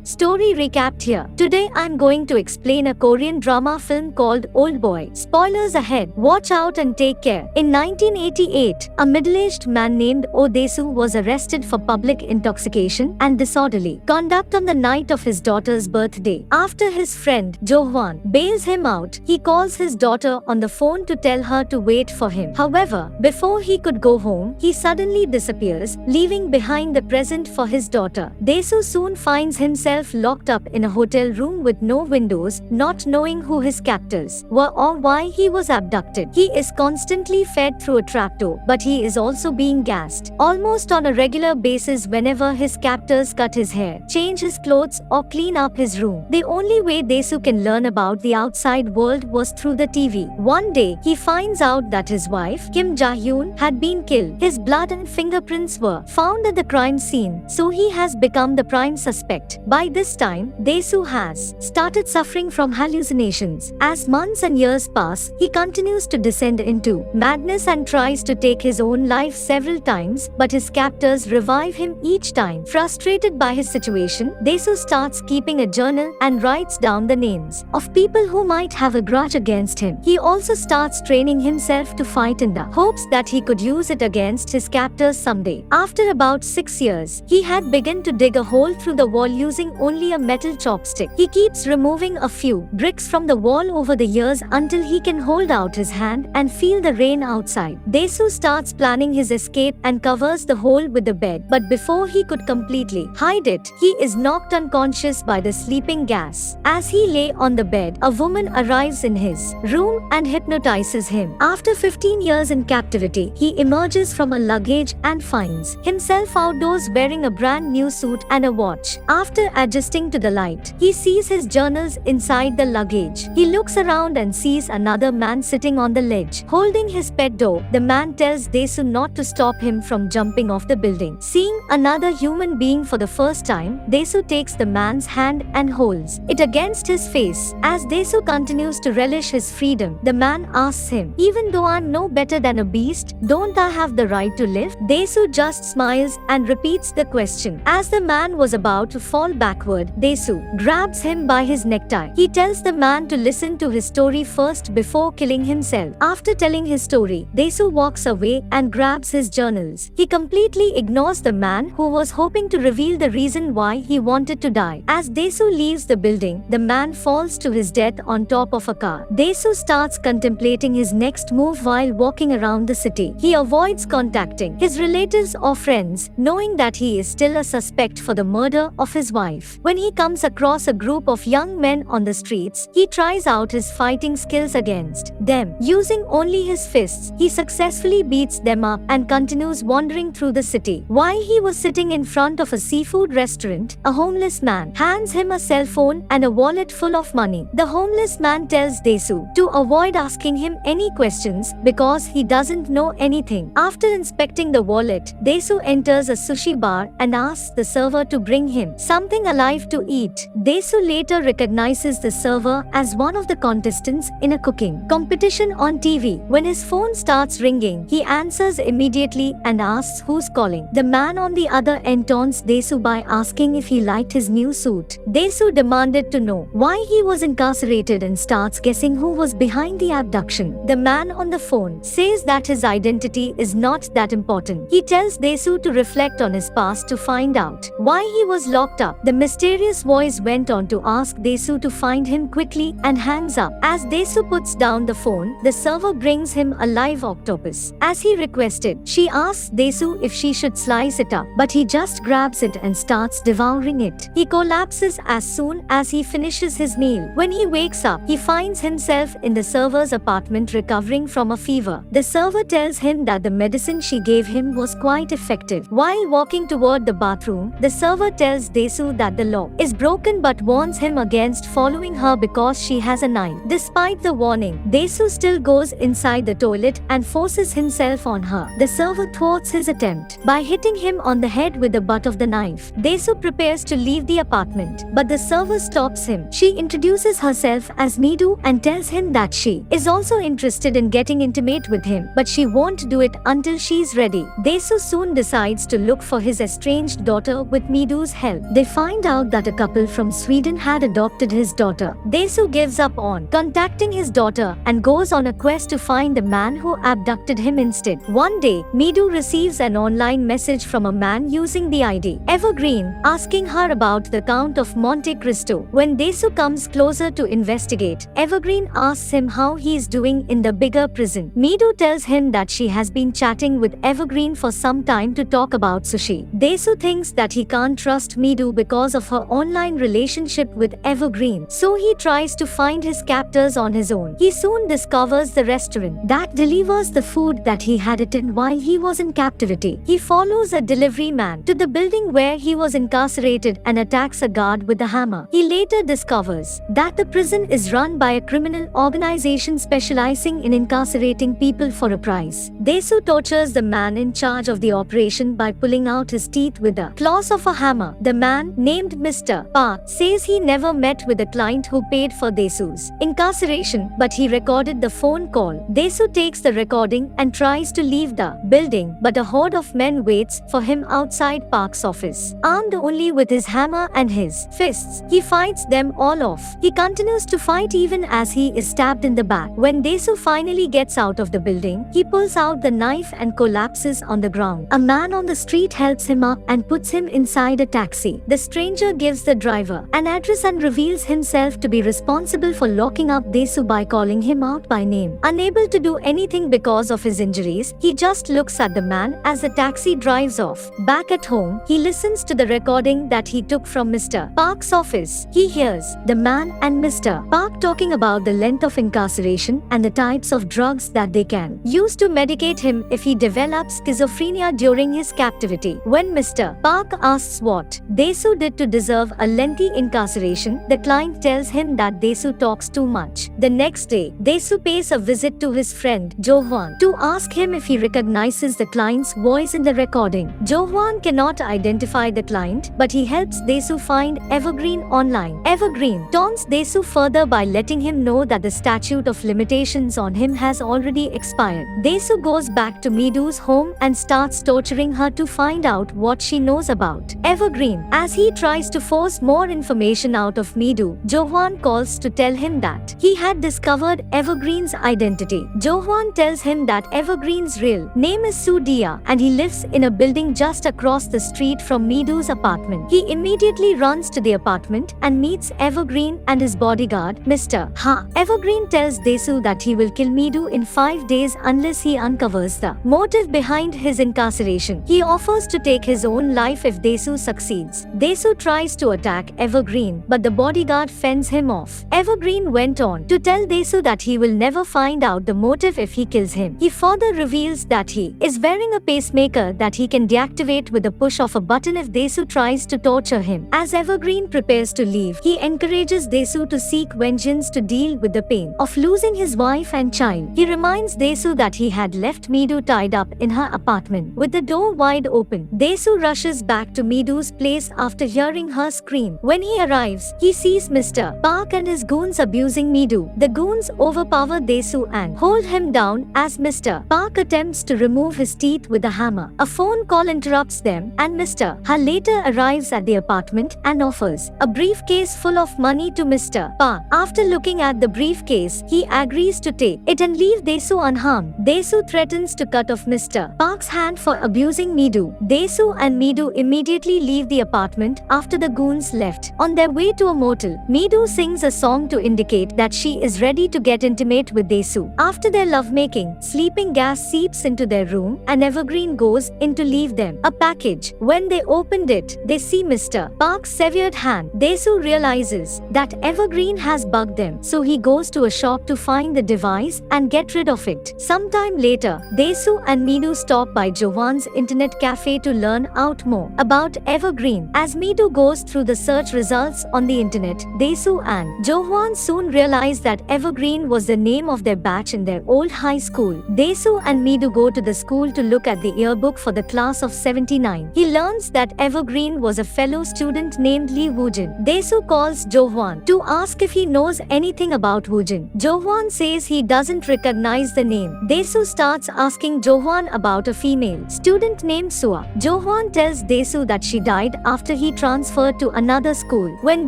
Story recapped here. Today I'm going to explain a Korean drama film called Oldboy. Spoilers ahead. Watch out and take care. In 1988, a middle-aged man named Oh Dae-Su was arrested for public intoxication and disorderly conduct on the night of his daughter's birthday. After his friend, Jo-hwan, bails him out, he calls his daughter on the phone to tell her to wait for him. However, before he could go home, he suddenly disappears, leaving behind the present for his daughter. Dae-Su soon finds himself locked up in a hotel room with no windows, not knowing who his captors were or why he was abducted. He is constantly fed through a trapdoor, but he is also being gassed almost on a regular basis whenever his captors cut his hair, change his clothes, or clean up his room. The only way Dae-Su can learn about the outside world was through the TV. One day, he finds out that his wife, Kim Ja-hyun, had been killed. His blood and fingerprints were found at the crime scene, so he has become the prime suspect. By this time, Dae-Su has started suffering from hallucinations. As months and years pass, he continues to descend into madness and tries to take his own life several times, but his captors revive him each time. Frustrated by his situation, Dae-Su starts keeping a journal and writes down the names of people who might have a grudge against him. He also starts training himself to fight in the hopes that he could use it against his captors someday. After about 6 years, he had begun to dig a hole through the wall using only a metal chopstick. He keeps removing a few bricks from the wall over the years until he can hold out his hand and feel the rain outside. Dae-Su starts planning his escape and covers the hole with the bed, but before he could completely hide it, he is knocked unconscious by the sleeping gas. As he lay on the bed, a woman arrives in his room and hypnotizes him. After 15 years in captivity, he emerges from a luggage and finds himself outdoors wearing a brand new suit and a watch. After adjusting to the light, he sees his journals inside the luggage. He looks around and sees another man sitting on the ledge, holding his pet dog. The man tells Dae-Su not to stop him from jumping off the building. Seeing another human being for the first time, Dae-Su takes the man's hand and holds it against his face. As Dae-Su continues to relish his freedom, the man asks him, "Even though I'm no better than a beast, don't I have the right to live?" Dae-Su just smiles and repeats the question. As the man was about to fall backward, Dae-Su grabs him by his necktie. He tells the man to listen to his story first before killing himself. After telling his story, Dae-Su walks away and grabs his journals. He completely ignores the man who was hoping to reveal the reason why he wanted to die. As Dae-Su leaves the building, the man falls to his death on top of a car. Dae-Su starts contemplating his next move while walking around the city. He avoids contacting his relatives or friends, knowing that he is still a suspect for the murder of his wife. When he comes across a group of young men on the streets, he tries out his fighting skills against them. Using only his fists, he successfully beats them up and continues wandering through the city. While he was sitting in front of a seafood restaurant, a homeless man hands him a cell phone and a wallet full of money. The homeless man tells Dae-Su to avoid asking him any questions because he doesn't know anything. After inspecting the wallet, Dae-Su enters a sushi bar and asks the server to bring him something alive to eat. Dae-Su later recognizes the server as one of the contestants in a cooking competition on TV. When his phone starts ringing, he answers immediately and asks who's calling. The man on the other end taunts Dae-Su by asking if he liked his new suit. Dae-Su demanded to know why he was incarcerated and starts guessing who was behind the abduction. The man on the phone says that his identity is not that important. He tells Dae-Su to reflect on his past to find out why he was locked up. The mysterious voice went on to ask Dae-Su to find him quickly and hangs up. As Dae-Su puts down the phone, the server brings him a live octopus. As he requested, she asks Dae-Su if she should slice it up, but he just grabs it and starts devouring it. He collapses as soon as he finishes his meal. When he wakes up, he finds himself in the server's apartment recovering from a fever. The server tells him that the medicine she gave him was quite effective. While walking toward the bathroom, the server tells Dae-Su that the law is broken but warns him against following her because she has a knife. Despite the warning, Dae-Su still goes inside the toilet and forces himself on her. The server thwarts his attempt by hitting him on the head with the butt of the knife. Dae-Su prepares to leave the apartment, but the server stops him. She introduces herself as Midu and tells him that she is also interested in getting intimate with him, but she won't do it until she's ready. Dae-Su soon decides to look for his estranged daughter with Midu's help. They find find out that a couple from Sweden had adopted his daughter. Dae-Su gives up on contacting his daughter and goes on a quest to find the man who abducted him instead. One day, Mi-do receives an online message from a man using the ID Evergreen, asking her about the Count of Monte Cristo. When Dae-Su comes closer to investigate, Evergreen asks him how he is doing in the bigger prison. Mi-do tells him that she has been chatting with Evergreen for some time to talk about sushi. Dae-Su thinks that he can't trust Mi-do because of her online relationship with Evergreen, so he tries to find his captors on his own. He soon discovers the restaurant that delivers the food that he had eaten while he was in captivity. He follows a delivery man to the building where he was incarcerated and attacks a guard with a hammer. He later discovers that the prison is run by a criminal organization specializing in incarcerating people for a price. Dae-Su tortures the man in charge of the operation by pulling out his teeth with the claws of a hammer. The man, named Mr. Park, says he never met with the client who paid for Dae-Su's incarceration, but he recorded the phone call. Dae-Su takes the recording and tries to leave the building, but a horde of men waits for him outside Park's office. Armed only with his hammer and his fists, he fights them all off. He continues to fight even as he is stabbed in the back. When Dae-Su finally gets out of the building, he pulls out the knife and collapses on the ground. A man on the street helps him up and puts him inside a taxi. The stranger gives the driver an address and reveals himself to be responsible for locking up Dae-Su by calling him out by name. Unable to do anything because of his injuries, he just looks at the man as the taxi drives off. Back at home, he listens to the recording that he took from Mr. Park's office. He hears the man and Mr. Park talking about the length of incarceration and the types of drugs that they can use to medicate him if he develops schizophrenia during his captivity. When Mr. Park asks what Dae-Su did to deserve a lengthy incarceration, the client tells him that Dae-Su talks too much. The next day, Dae-Su pays a visit to his friend Jo-hwan to ask him if he recognizes the client's voice in the recording. Jo-hwan cannot identify the client, but he helps Dae-Su find Evergreen online. Evergreen taunts Dae-Su further by letting him know that the statute of limitations on him has already expired. Dae-Su goes back to Mi-do's home and starts torturing her to find out what she knows about Evergreen. As he tries to force more information out of Mi-do, Jo-hwan calls to tell him that he had discovered Evergreen's identity. Jo-hwan tells him that Evergreen's real name is Soo-dia and he lives in a building just across the street from Mi-do's apartment. He immediately runs to the apartment and meets Evergreen and his bodyguard, Mr. Ha. Evergreen tells Dae-Su that he will kill Mi-do in 5 days unless he uncovers the motive behind his incarceration. He offers to take his own life if Dae-Su succeeds. Dae-Su tries to attack Evergreen, but the bodyguard fends him off. Evergreen went on to tell Dae-Su that he will never find out the motive if he kills him. He further reveals that he is wearing a pacemaker that he can deactivate with the push of a button if Dae-Su tries to torture him. As Evergreen prepares to leave, he encourages Dae-Su to seek vengeance to deal with the pain of losing his wife and child. He reminds Dae-Su that he had left Mi-do tied up in her apartment with the door wide open. Dae-Su rushes back to Mi-do's place after hearing her scream. When he arrives, he sees Mr. Park and his goons abusing Mi-do. The goons overpower Dae-Su and hold him down as Mr. Park attempts to remove his teeth with a hammer. A phone call interrupts them and Mr. Ha later arrives at the apartment and offers a briefcase full of money to Mr. Park. After looking at the briefcase, he agrees to take it and leave Dae-Su unharmed. Dae-Su threatens to cut off Mr. Park's hand for abusing Mi-do. Dae-Su and Mi-do immediately leave the apartment after the goons left. On their way to a motel, Mi-do sings a song to indicate that she is ready to get intimate with Dae-Su. After their lovemaking, sleeping gas seeps into their room and Evergreen goes in to leave them a package. When they opened it, they see Mr. Park's severed hand. Dae-Su realizes that Evergreen has bugged them, so he goes to a shop to find the device and get rid of it. Sometime later, Dae-Su and Mi-do stop by Jo-hwan's internet cafe to learn out more about Evergreen. As Mi-do goes through the search results on the internet, Dae-Su and Jo-hwan soon realize that Evergreen was the name of their batch in their old high school. Dae-Su and Mi-do go to the school to look at the yearbook for the class of 79. He learns that Evergreen was a fellow student named Lee Woojin. Dae-Su calls Jo-hwan to ask if he knows anything about Woojin. Jo-hwan says he doesn't recognize the name. Dae-Su starts asking Jo-hwan about a female student named Sua. Jo-hwan tells Dae-Su that she died after he transferred to another school. When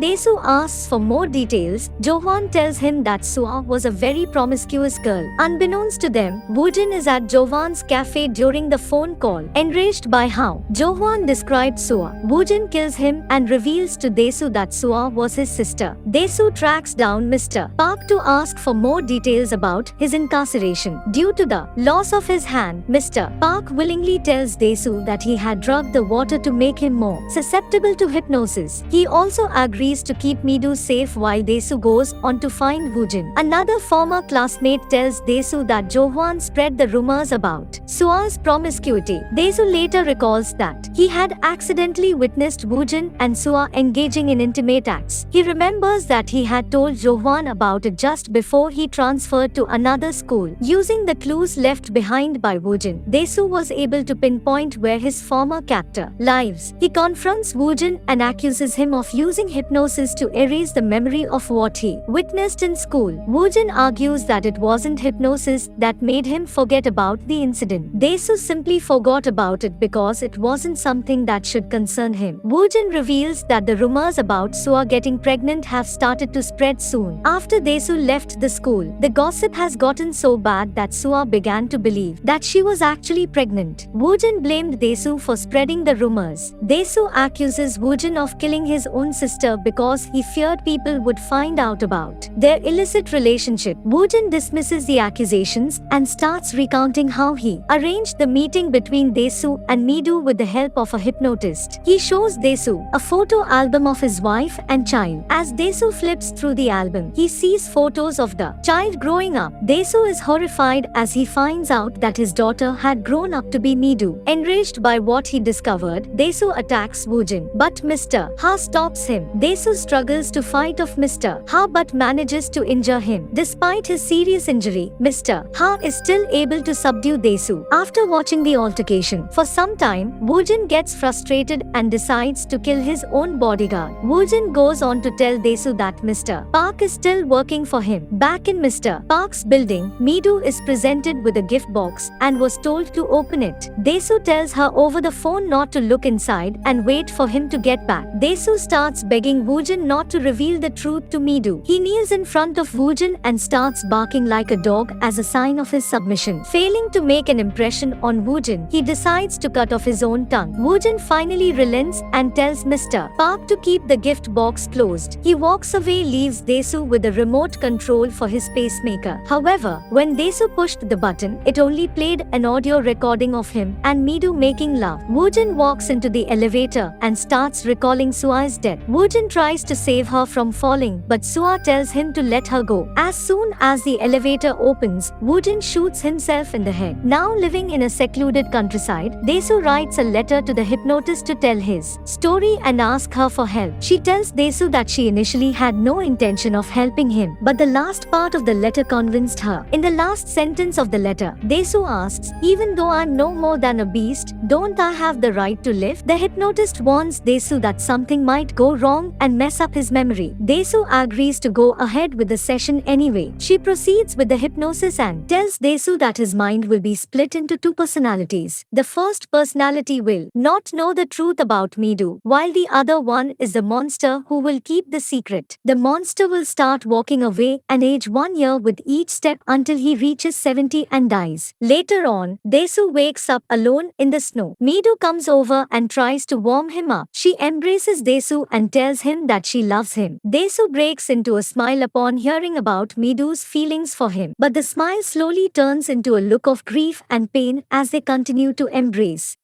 Dae-Su asks for more details, Jo-hwan tells him that Sua was a very promiscuous girl. Unbeknownst to them, Woo-jin is at Jo-hwan's cafe during the phone call. Enraged by how Jo-hwan described Sua, Woo-jin kills him and reveals to Dae-Su that Sua was his sister. Dae-Su tracks down Mr. Park to ask for more details about his incarceration. Due to the loss of his hand, Mr. Park willingly tells Dae-Su that he had drugged the water to make him more susceptible to hypnosis. He also agrees to keep Mi-do safe while Dae-Su goes on to find Woo-jin. Another former classmate tells Dae-Su that Jo-hwan spread the rumors about Sua's promiscuity. Dae-Su later recalls that he had accidentally witnessed Woo-jin and Sua engaging in intimate acts. He remembers that he had told Jo-hwan about it just before he transferred to another school. Using the clues left behind by Woo-jin, Dae-Su was able to pinpoint where his former captor lives. He confronts Woo-jin and accuses him of using hypnosis to erase the memory of what he witnessed in school. Woo-jin argues that it wasn't hypnosis that made him forget about the incident. Dae-Su simply forgot about it because it wasn't something that should concern him. Woo-jin reveals that the rumors about Sua getting pregnant have started to spread soon. After Dae-Su left the school, the gossip has gotten so bad that Sua began to believe that she was actually pregnant. Woo-jin blamed Dae-Su for spreading the rumors. Dae-Su accuses Woo-jin of killing his own sister because he feared people would find out about their illicit relationship. Woo-jin dismisses the accusations and starts recounting how he arranged the meeting between Dae-Su and Mi-do with the help of a hypnotist. He shows Dae-Su a photo album of his wife and child. As Dae-Su flips through the album, he sees photos of the child growing up. Dae-Su is horrified as he finds out that his daughter had grown up to be Mi-do. Enraged by what he discovered, Dae-Su attacks Woo-jin, but Mr. Ha stops him. Dae-Su struggles to fight off Mr. Ha but manages to injure him. Despite his serious injury, Mr. Ha is still able to subdue Dae-Su. After watching the altercation for some time, Woo-jin gets frustrated and decides to kill his own bodyguard. Woo-jin goes on to tell Dae-Su that Mr. Park is still working for him. Back in Mr. Park's building, Mi-do is presented with a gift box and was told to open it. Dae-Su tells her over the phone not to look inside and wait for him to get back. Dae-Su starts begging Woo-jin not to reveal the truth to Mi-do. He kneels in front of Woo-jin and starts barking like a dog as a sign of his submission. Failing to make an impression on Woo-jin, he decides to cut off his own tongue. Woo-jin finally relents and tells Mr. Park to keep the gift box closed. He walks away, leaves Dae-Su with a remote control for his pacemaker. However, when Dae-Su pushed the button, it only played an audio recording of him and Mi-do making love. Woo-jin walks into the elevator and starts recalling Sua's death. Woo-jin tries to save her from falling, but Sua tells him to let her go. As soon as the elevator opens, Woo-jin shoots himself in the head. Now living in a secluded countryside, Dae-Su writes a letter to the hypnotist to tell his story and ask her for help. She tells Dae-Su that she initially had no intention of helping him, but the last part of the letter convinced her. In the last sentence of the letter, Dae-Su asks, "Even though I'm no more than a beast, don't I have the right to live?" The hypnotist warns Dae-Su that something might go wrong and mess up his memory. Dae-Su agrees to go ahead with the session anyway. She proceeds with the hypnosis and tells Dae-Su that his mind will be split into two personalities. The first personality will not know the truth about Mi-do, while the other one is the monster who will keep the secret. The monster will start walking away and age 1 year with each step until he reaches 70 and dies. Later on, Dae-Su wakes up alone in the snow. Mi-do comes over and tries to warm him up. She embraces Dae-Su and tells him that she loves him. Dae-Su breaks into a smile upon hearing about Mi-do's feelings for him, but the smile slowly turns into a look of grief and pain as they continue to embrace.